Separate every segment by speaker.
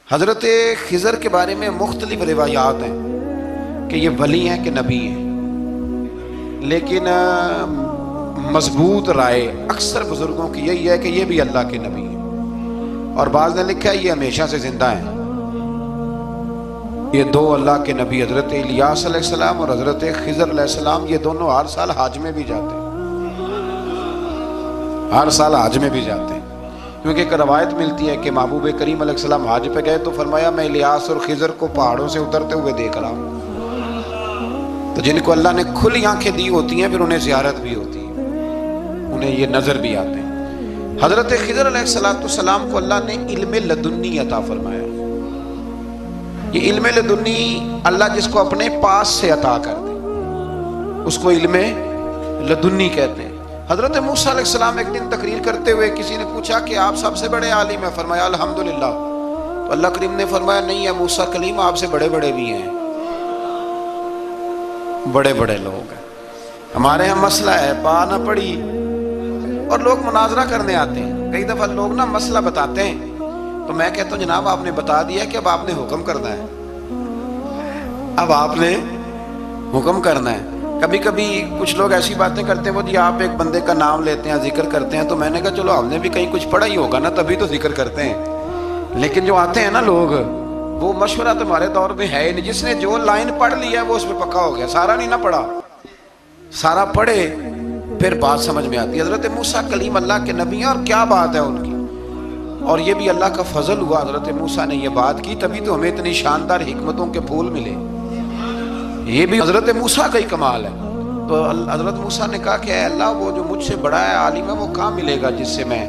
Speaker 1: حضرت خضر کے بارے میں مختلف روایات ہیں کہ یہ ولی ہیں کہ نبی ہیں، لیکن مضبوط رائے اکثر بزرگوں کی یہی ہے کہ یہ بھی اللہ کے نبی ہیں، اور بعض نے لکھا ہے یہ ہمیشہ سے زندہ ہیں۔ یہ دو اللہ کے نبی حضرت الیاس علیہ السلام اور حضرت خضر علیہ السلام، یہ دونوں ہر سال حج میں بھی جاتے ہیں، ہر سال حج میں بھی جاتے ہیں، کیونکہ ایک روایت ملتی ہے کہ محبوب کریم علیہ السلام حج پہ گئے تو فرمایا میں الیاس اور خضر کو پہاڑوں سے اترتے ہوئے دیکھ رہا ہوں۔ تو جن کو اللہ نے کھلی آنکھیں دی ہوتی ہیں پھر انہیں زیارت بھی ہوتی ہے، انہیں یہ نظر بھی آتے ہیں۔ حضرت خضر علیہ السلام کو اللہ نے علم لدنی عطا فرمایا۔ یہ علم لدنی اللہ جس کو اپنے پاس سے عطا کر دے اس کو علم لدنی کہتے ہیں۔ حضرت موسیٰ علیہ السلام ایک دن تقریر کرتے ہوئے کسی نے پوچھا کہ آپ سب سے بڑے عالم ہیں، فرمایا الحمدللہ۔ تو اللہ کریم نے فرمایا نہیں ہے موسیٰ کلیم، آپ سے بڑے بڑے بھی ہیں، بڑے بڑے لوگ ہیں۔ ہمارے یہاں مسئلہ ہے پا نہ پڑی اور لوگ مناظرہ کرنے آتے ہیں، کئی دفعہ لوگ نا مسئلہ بتاتے ہیں تو میں کہتا ہوں جناب آپ نے بتا دیا کہ اب آپ نے حکم کرنا ہے، اب آپ نے حکم کرنا ہے۔ کبھی کبھی کچھ لوگ ایسی باتیں کرتے ہیں وہ جی آپ ایک بندے کا نام لیتے ہیں ذکر کرتے ہیں، تو میں نے کہا چلو ہم نے بھی کہیں کچھ پڑھا ہی ہوگا نا تبھی تو ذکر کرتے ہیں، لیکن جو آتے ہیں نا لوگ وہ مشورہ تمہارے دور میں ہے ہی نہیں، جس نے جو لائن پڑھ لیا ہے وہ اس پہ پکا ہو گیا، سارا نہیں نہ پڑھا، سارا پڑھے پھر بات سمجھ میں آتی ہے۔ حضرت موسیٰ کلیم اللہ کے نبی ہیں اور کیا بات ہے ان کی، اور یہ بھی اللہ کا فضل ہوا حضرت موسیٰ نے یہ بات کی تبھی تو ہمیں اتنی شاندار حکمتوں کے پھول ملے، یہ بھی حضرت موسیٰ کا ہی کمال ہے۔ تو حضرت موسیٰ نے کہا کہ اے اللہ وہ جو مجھ سے بڑا ہے عالم ہے وہ کہاں ملے گا جس سے میں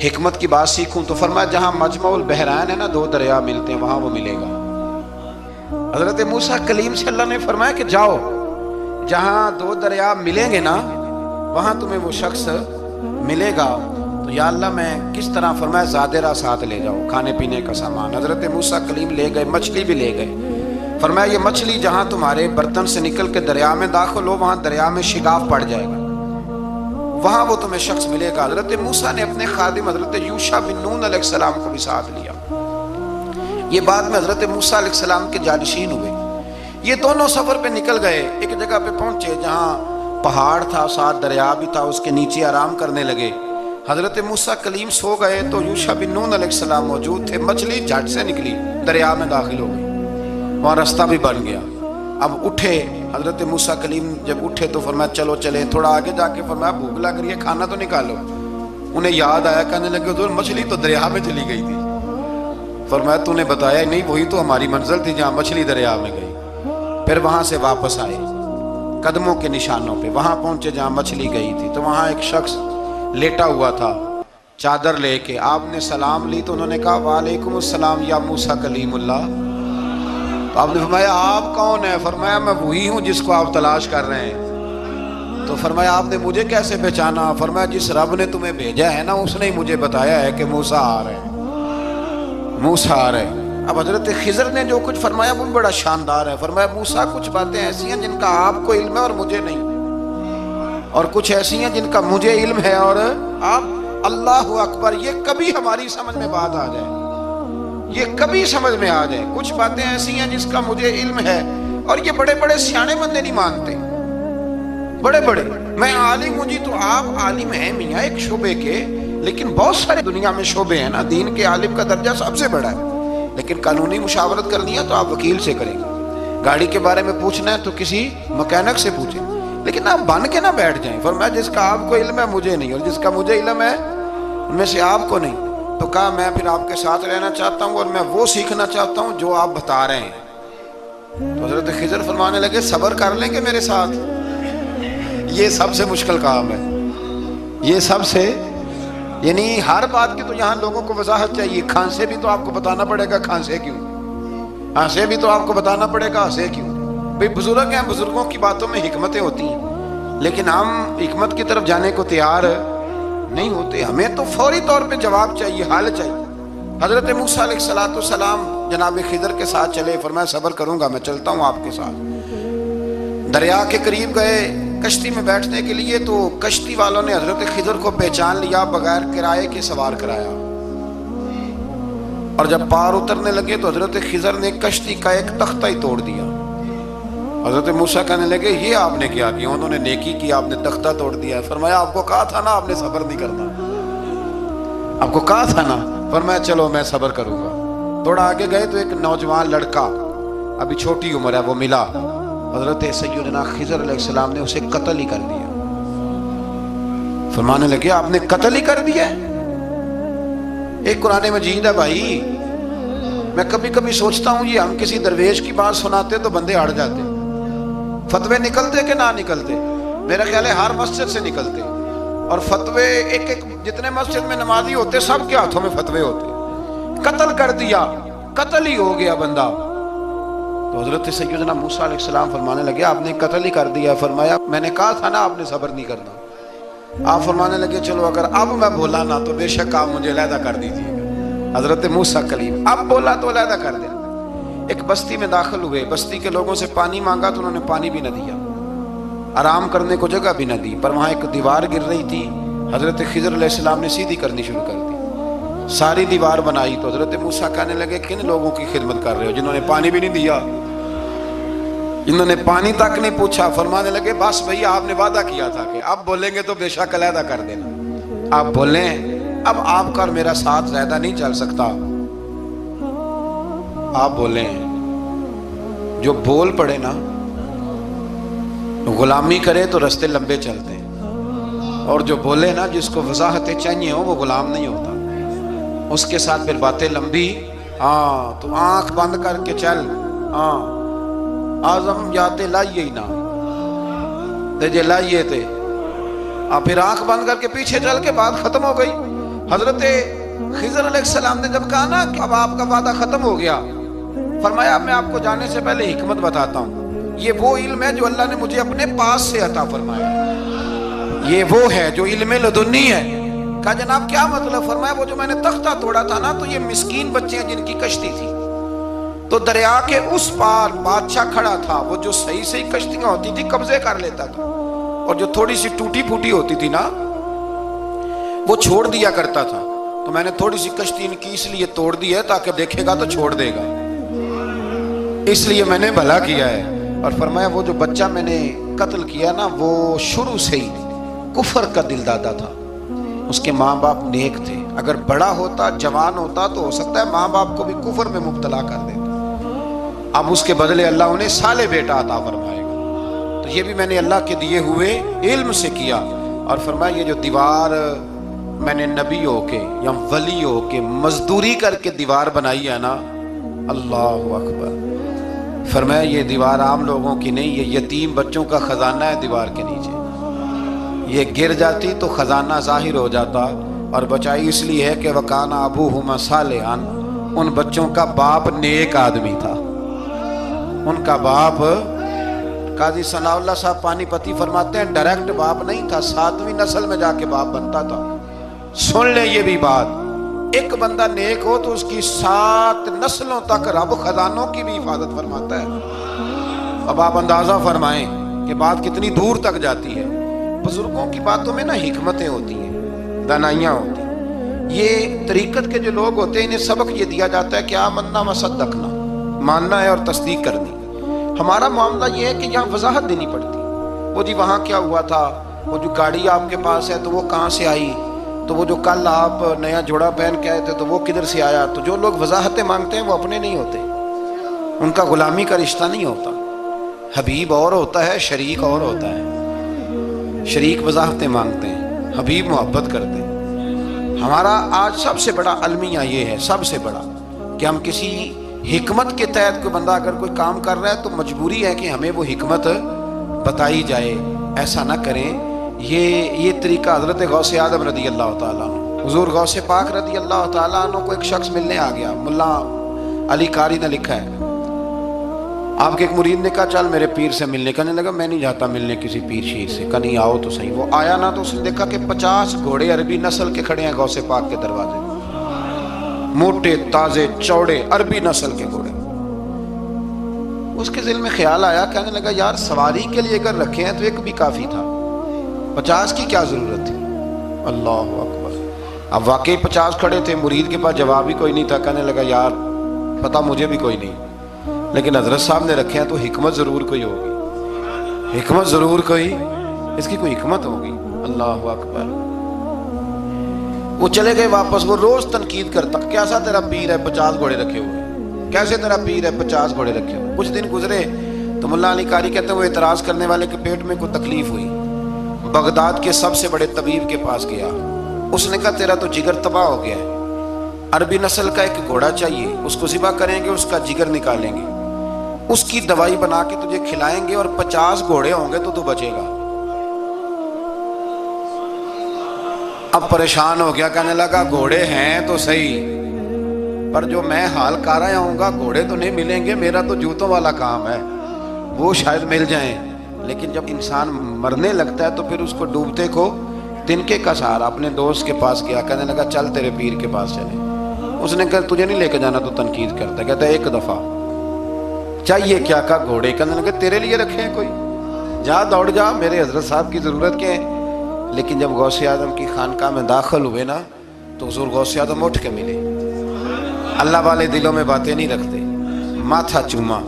Speaker 1: حکمت کی بات سیکھوں؟ تو فرمایا جہاں مجمع البحرین ہے نا، دو دریا ملتے ہیں، وہاں وہ ملے گا۔ حضرت موسیٰ کلیم سے اللہ نے فرمایا کہ جاؤ جہاں دو دریا ملیں گے نا وہاں تمہیں وہ شخص ملے گا۔ تو یا اللہ میں کس طرح؟ فرمایا زادرہ ساتھ لے جاؤ، کھانے پینے کا سامان۔ حضرت موسیٰ کلیم لے گئے، مچھلی بھی لے گئے۔ فرمایا یہ مچھلی جہاں تمہارے برتن سے نکل کے دریا میں داخل ہو وہاں دریا میں شگاف پڑ جائے گا، وہاں وہ تمہیں شخص ملے گا۔ حضرت موسیٰ نے اپنے خادم حضرت یوشع بن نون علیہ السلام کو بھی ساتھ لیا۔ یہ بعد میں حضرت موسیٰ علیہ السلام کے جانشین ہوئے۔ یہ دونوں سفر پہ نکل گئے، ایک جگہ پہ پہنچے جہاں پہاڑ تھا، ساتھ دریا بھی تھا، اس کے نیچے آرام کرنے لگے۔ حضرت موسیٰ کلیم سو گئے تو یوشع بن نون علیہ السلام موجود تھے، مچھلی جھٹ سے نکلی، دریا میں داخل ہو گئی، وہاں راستہ بھی بن گیا۔ اب اٹھے حضرت موسیٰ کلیم، جب اٹھے تو فرمایا چلو چلے، تھوڑا آگے جا کے فرمایا بھوک لگ رہی ہے کھانا تو نکالو۔ انہیں یاد آیا، کہنے لگے تو مچھلی تو دریا میں چلی گئی تھی۔ فرمایا تو نے بتایا نہیں، وہی تو ہماری منزل تھی جہاں مچھلی دریا میں گئی۔ پھر وہاں سے واپس آئے قدموں کے نشانوں پہ، وہاں پہنچے جہاں مچھلی گئی تھی تو وہاں ایک شخص لیٹا ہوا تھا چادر لے کے۔ آپ نے سلام لی تو انہوں نے کہا وعلیکم السلام یا موسیٰ کلیم اللہ۔ تو آپ نے فرمایا آپ کون ہیں؟ فرمایا میں وہی ہوں جس کو آپ تلاش کر رہے ہیں۔ تو فرمایا آپ نے مجھے کیسے پہچانا؟ فرمایا جس رب نے تمہیں بھیجا ہے نا اس نے ہی مجھے بتایا ہے کہ موسیٰ آ رہے ہیں، موسیٰ آ رہے ہیں۔ اب حضرت خضر نے جو کچھ فرمایا وہ بڑا شاندار ہے۔ فرمایا موسیٰ کچھ باتیں ایسی ہیں جن کا آپ کو علم ہے اور مجھے نہیں، اور کچھ ایسی ہیں جن کا مجھے علم ہے اور آپ۔ اللہ اکبر، یہ کبھی ہماری سمجھ میں بات آ جائے، یہ کبھی سمجھ میں آ جائے۔ کچھ باتیں ایسی ہیں جس کا مجھے علم ہے اور یہ بڑے بڑے سیانے بندے نہیں مانتے، بڑے بڑے میں عالم ہوں جی، تو آپ عالم ہیں میاں ایک شعبے کے، لیکن بہت سارے دنیا میں شعبے ہیں نا، دین کے عالم کا درجہ سب سے بڑا ہے، لیکن قانونی مشاورت کرنی ہے تو آپ وکیل سے کریں گے، گاڑی کے بارے میں پوچھنا ہے تو کسی مکینک سے پوچھیں، لیکن آپ بن کے نہ بیٹھ جائیں۔ فرمایا جس کا آپ کو علم ہے مجھے نہیں، اور جس کا مجھے علم ہے ان میں سے آپ کو نہیں۔ تو کہا میں پھر آپ کے ساتھ رہنا چاہتا ہوں اور میں وہ سیکھنا چاہتا ہوں جو آپ بتا رہے ہیں۔ تو حضرت خضر فرمانے لگے صبر کر لیں گے میرے ساتھ، یہ سب سے مشکل کام ہے، یہ سب سے، یعنی ہر بات کی تو یہاں لوگوں کو وضاحت چاہیے۔ کھانسے بھی تو آپ کو بتانا پڑے گا کھانسے کیوں، ہنسے بھی تو آپ کو بتانا پڑے گا ہنسے کیوں۔ بھئی بزرگ ہیں، بزرگوں کی باتوں میں حکمتیں ہوتی ہیں، لیکن ہم حکمت کی طرف جانے کو تیار نہیں ہوتے، ہمیں تو فوری طور پہ جواب چاہیے، حل چاہیے۔ حضرت موسیٰ علیہ السلام جناب خضر کے ساتھ چلے، فرمایا صبر کروں گا، میں چلتا ہوں آپ کے ساتھ۔ دریا کے قریب گئے کشتی میں بیٹھنے کے لیے تو کشتی والوں نے حضرت خضر کو پہچان لیا، بغیر کرائے کے سوار کرایا۔ اور جب پار اترنے لگے تو حضرت خضر نے کشتی کا ایک تختہ ہی توڑ دیا۔ حضرت موسیٰ کہنے لگے یہ آپ نے کیا کیا؟ انہوں نے نیکی کی، آپ نے تختہ توڑ دیا۔ فرمایا آپ کو کہا تھا نا آپ نے صبر نہیں کرنا، آپ کو کہا تھا نا۔ فرمایا چلو میں صبر کروں گا۔ تھوڑا آگے گئے تو ایک نوجوان لڑکا، ابھی چھوٹی عمر ہے، وہ ملا۔ حضرت سیدنا خضر علیہ السلام نے اسے قتل ہی کر دیا۔ فرمانے لگے آپ نے قتل ہی کر دیا؟ ایک قرآن مجید ہے بھائی، میں کبھی کبھی سوچتا ہوں یہ ہم کسی درویش کی بات سناتے تو بندے ہٹ جاتے، فتوے نکلتے کہ نہ نکلتے؟ میرا خیال ہے ہر مسجد سے نکلتے، اور فتوے ایک ایک جتنے مسجد میں نمازی ہوتے سب کے ہاتھوں میں فتوے ہوتے۔ قتل کر دیا، قتل ہی ہو گیا بندہ۔ تو حضرت سیدنا موسیٰ علیہ السلام فرمانے لگے آپ نے قتل ہی کر دیا۔ فرمایا میں نے کہا تھا نا آپ نے صبر نہیں کرنا۔ آپ فرمانے لگے چلو اگر اب میں بولا نا تو بے شک آپ مجھے علیحدہ کر دیجیے گا۔ حضرت موسیٰ کلیم اب بولا تو علیحدہ کر دیا۔ ایک بستی میں داخل ہوئے، بستی کے لوگوں سے پانی مانگا تو انہوں نے پانی بھی نہ دیا، آرام کرنے کو جگہ بھی نہ دی، پر وہاں ایک دیوار گر رہی تھی۔ حضرت خضر علیہ السلام نے سیدھی کرنی شروع کر دی، ساری دیوار بنائی۔ تو حضرت موسیٰ کہنے لگے کن لوگوں کی خدمت کر رہے ہو جنہوں نے پانی بھی نہیں دیا، انہوں نے پانی تک نہیں پوچھا۔ فرمانے لگے بس بھئی آپ نے وعدہ کیا تھا کہ اب بولیں گے تو بے شک علیحدہ کر دینا، آپ بولیں اب آپ کا اور میرا ساتھ زیادہ نہیں چل سکتا، آپ بولیں۔ جو بول پڑے نا، غلامی کرے تو رستے لمبے چلتے ہیں، اور جو بولے نا جس کو وضاحتیں چاہیے ہو وہ غلام نہیں ہوتا، اس کے ساتھ پھر باتیں لمبی۔ ہاں تو آنکھ بند کر کے چل، ہاں آزم جاتے لائیے ہی نہ تجھے لائیے تھے، پھر آنکھ بند کر کے پیچھے چل کے بات ختم ہو گئی۔ حضرت خضر علیہ السلام نے جب کہا نا کہ اب آپ کا وعدہ ختم ہو گیا، فرمایا میں آپ کو جانے سے پہلے حکمت بتاتا ہوں، یہ وہ علم ہے جو اللہ نے مجھے اپنے پاس سے عطا فرمایا، یہ وہ ہے جو علم لدنی ہے۔ کہا جناب کیا مطلب؟ فرمایا وہ جو میں نے تختہ توڑا تھا نا، تو یہ مسکین بچے ہیں جن کی کشتی تھی، تو دریا کے اس پار بادشاہ کھڑا تھا، وہ جو صحیح صحیح کشتیاں ہوتی تھی قبضے کر لیتا تھا، اور جو تھوڑی سی ٹوٹی پھوٹی ہوتی تھی نا وہ چھوڑ دیا کرتا تھا۔ تو میں نے تھوڑی سی کشتی ان کی اس لیے توڑ دی ہے تاکہ دیکھے گا تو چھوڑ دے گا، اس لیے میں نے بھلا کیا ہے۔ اور فرمایا وہ جو بچہ میں نے قتل کیا نا، وہ شروع سے ہی کفر کا دل دادا تھا، اس کے ماں باپ نیک تھے، اگر بڑا ہوتا جوان ہوتا تو ہو سکتا ہے ماں باپ کو بھی کفر میں مبتلا کر دیتا، اب اس کے بدلے اللہ انہیں صالح بیٹا عطا فرمائے گا۔ تو یہ بھی میں نے اللہ کے دیے ہوئے علم سے کیا۔ اور فرمایا یہ جو دیوار میں نے نبی ہو کے یا ولی ہو کے مزدوری کر کے دیوار بنائی ہے نا، اللہ اکبر، فرمایا یہ دیوار عام لوگوں کی نہیں، یہ یتیم بچوں کا خزانہ ہے دیوار کے نیچے، یہ گر جاتی تو خزانہ ظاہر ہو جاتا، اور بچائی اس لیے ہے کہ وَكَانَ أَبُوهُمَا صَالِحًا، ان بچوں کا باپ نیک آدمی تھا، ان کا باپ۔ قاضی ثناء اللہ صاحب پانی پتی فرماتے ہیں ڈائریکٹ باپ نہیں تھا، 7ویں نسل میں جا کے باپ بنتا تھا۔ سن لیں یہ بھی بات، ایک بندہ نیک ہو تو اس کی 7 نسلوں تک رب خزانوں کی بھی حفاظت فرماتا ہے۔ اب آپ اندازہ فرمائیں کہ بات کتنی دور تک جاتی ہے۔ بزرگوں کی باتوں میں نا حکمتیں ہوتی ہیں، دانائیاں ہوتی ہیں۔ یہ طریقت کے جو لوگ ہوتے ہیں انہیں سبق یہ دیا جاتا ہے کہ آمنا و صدقنا، ماننا ہے اور تصدیق کرنی۔ ہمارا معاملہ یہ ہے کہ یہاں وضاحت دینی پڑتی، وہ جی وہاں کیا ہوا تھا، وہ جو گاڑی آپ کے پاس ہے تو وہ کہاں سے آئی، تو وہ جو کل آپ نیا جوڑا پہن کے آئے تھے تو وہ کدھر سے آیا۔ تو جو لوگ وضاحتیں مانگتے ہیں وہ اپنے نہیں ہوتے، ان کا غلامی کا رشتہ نہیں ہوتا، حبیب اور ہوتا ہے، شریک اور ہوتا ہے۔ شریک وضاحتیں مانگتے ہیں، حبیب محبت کرتے ہیں۔ ہمارا آج سب سے بڑا المیہ یہ ہے، سب سے بڑا، کہ ہم کسی حکمت کے تحت کوئی بندہ اگر کوئی کام کر رہا ہے تو مجبوری ہے کہ ہمیں وہ حکمت بتائی جائے، ایسا نہ کریں۔ یہ طریقہ حضرت غوث اعظم رضی اللہ تعالیٰ عنہ، حضور غوث پاک رضی اللہ تعالیٰ عنہ کو ایک شخص ملنے آ گیا، ملا علی قاری نے لکھا ہے، آپ کے ایک مرید نے کہا چل میرے پیر سے ملنے، کہنے لگا میں نہیں جاتا ملنے کسی پیر شیر سے، کہا نہیں آؤ تو صحیح۔ وہ آیا نا تو اس نے دیکھا کہ 50 گھوڑے عربی نسل کے کھڑے ہیں غوث پاک کے دروازے، موٹے تازے چوڑے عربی نسل کے گھوڑے۔ اس کے دل میں خیال آیا، کہنے لگا یار سواری کے لیے اگر رکھے ہیں تو ایک بھی کافی تھا، 50 کی کیا ضرورت تھی۔ اللہ اکبر، اب واقعی 50 کھڑے تھے، مرید کے پاس جواب ہی کوئی نہیں تھا، کہنے لگا یار پتہ مجھے بھی کوئی نہیں، لیکن حضرت صاحب نے رکھے ہیں تو حکمت ضرور کوئی ہوگی، حکمت ضرور کوئی، اس کی کوئی حکمت ہوگی۔ اللہ اکبر۔ وہ چلے گئے واپس۔ وہ روز تنقید کرتا، کیسا تیرا پیر ہے 50 گھوڑے رکھے ہوئے، کیسے تیرا پیر ہے 50 گھوڑے رکھے ہوئے۔ کچھ دن گزرے تو ملا علی قاری کہتے ہیں وہ اعتراض کرنے والے کے پیٹ میں کوئی تکلیف ہوئی، بغداد کے سب سے بڑے طبیب کے پاس گیا۔ اس نے کہا تیرا تو جگر تباہ ہو گیا ہے، عربی نسل کا ایک گھوڑا چاہیے، اس کو ذبح کریں گے، اس کا جگر نکالیں گے، اس کی دوائی بنا کے تجھے کھلائیں گے، اور 50 گھوڑے ہوں گے تو تو بچے گا۔ اب پریشان ہو گیا، کہنے لگا گھوڑے ہیں تو صحیح، پر جو میں حال کر رہا ہوں گا گھوڑے تو نہیں ملیں گے، میرا تو جوتوں والا کام ہے، وہ شاید مل جائیں۔ لیکن جب انسان مرنے لگتا ہے تو پھر اس کو ڈوبتے کو تنکے کا سہارا۔ اپنے دوست کے پاس گیا، کہنے لگا چل تیرے پیر کے پاس چلے۔ اس نے کہا تجھے نہیں لے کے جانا، تو تنقید کرتا ہے، کہتا ہے ایک دفعہ چاہیے کیا کا گھوڑے، کہنے لگا تیرے لیے رکھے ہیں کوئی، جا دوڑ جا، میرے حضرت صاحب کی ضرورت کیا ہے۔ لیکن جب غوث اعظم کی خانقاہ میں داخل ہوئے نا تو حضور غوث اعظم اٹھ کے ملے۔ اللہ والے دلوں میں باتیں نہیں رکھتے، ماتھا چوما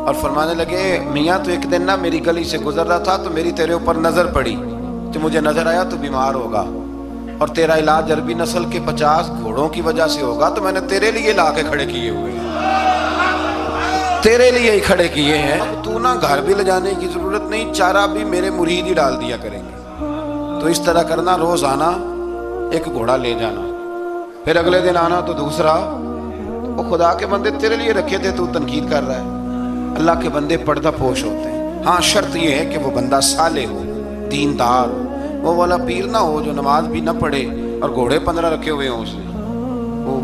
Speaker 1: اور فرمانے لگے میاں تو ایک دن نا میری گلی سے گزر رہا تھا تو میری تیرے اوپر نظر پڑی، تو مجھے نظر آیا تو بیمار ہوگا، اور تیرا علاج عربی نسل کے 50 گھوڑوں کی وجہ سے ہوگا، تو میں نے تیرے لیے لا کے کھڑے کیے ہوئے ہیں، تیرے لیے ہی کھڑے کیے ہیں، تو نہ گھر بھی لے جانے کی ضرورت نہیں، چارہ بھی میرے مرید ہی ڈال دیا کریں گے۔ تو اس طرح کرنا، روز آنا ایک گھوڑا لے جانا، پھر اگلے دن آنا تو دوسرا۔ وہ خدا کے بندے تیرے لیے رکھے تھے، تو تنقید کر رہا ہے۔ اللہ کے بندے پردہ پوش ہوتے ہیں، ہاں شرط یہ ہے کہ وہ بندہ صالح ہو، دیندار ہو، وہ والا پیر نہ ہو جو نماز بھی نہ پڑھے اور گھوڑے 15 رکھے ہوئے ہوں، اس نے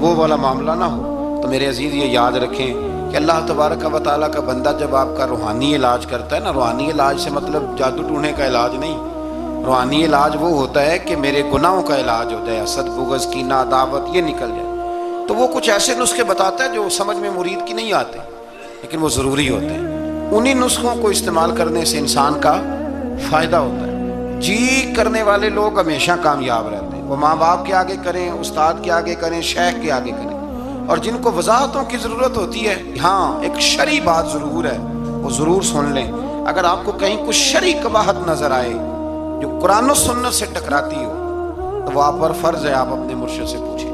Speaker 1: وہ والا معاملہ نہ ہو۔ تو میرے عزیز یہ یاد رکھیں کہ اللہ تبارک و تعالیٰ کا بندہ جب آپ کا روحانی علاج کرتا ہے نا، روحانی علاج سے مطلب جادو ٹونے کا علاج نہیں، روحانی علاج وہ ہوتا ہے کہ میرے گناہوں کا علاج ہو جائے، حسد بغض کینہ عداوت یہ نکل جائے، تو وہ کچھ ایسے نسخے بتاتا ہے جو سمجھ میں مرید کی نہیں آتے، لیکن وہ ضروری ہوتے ہیں۔ انہی نسخوں کو استعمال کرنے سے انسان کا فائدہ ہوتا ہے۔ جی کرنے والے لوگ ہمیشہ کامیاب رہتے ہیں، وہ ماں باپ کے آگے کریں، استاد کے آگے کریں، شیخ کے آگے کریں، اور جن کو وضاحتوں کی ضرورت ہوتی ہے، ہاں ایک شرعی بات ضرور ہے، وہ ضرور سن لیں۔ اگر آپ کو کہیں کچھ شرعی قباحت نظر آئے جو قرآن و سنت سے ٹکراتی ہو، تو وہ آپ پر فرض ہے آپ اپنے مرشد سے پوچھیں۔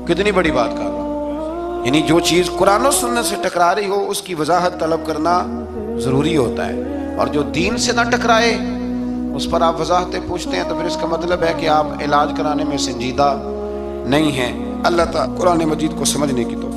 Speaker 1: کتنی بڑی بات کر رہا ہوں، یعنی جو چیز قرآن و سنت سے ٹکرا رہی ہو اس کی وضاحت طلب کرنا ضروری ہوتا ہے، اور جو دین سے نہ ٹکرائے اس پر آپ وضاحتیں پوچھتے ہیں، تو پھر اس کا مطلب ہے کہ آپ علاج کرانے میں سنجیدہ نہیں ہیں۔ اللہ تعالیٰ قرآن مجید کو سمجھنے کی توفیق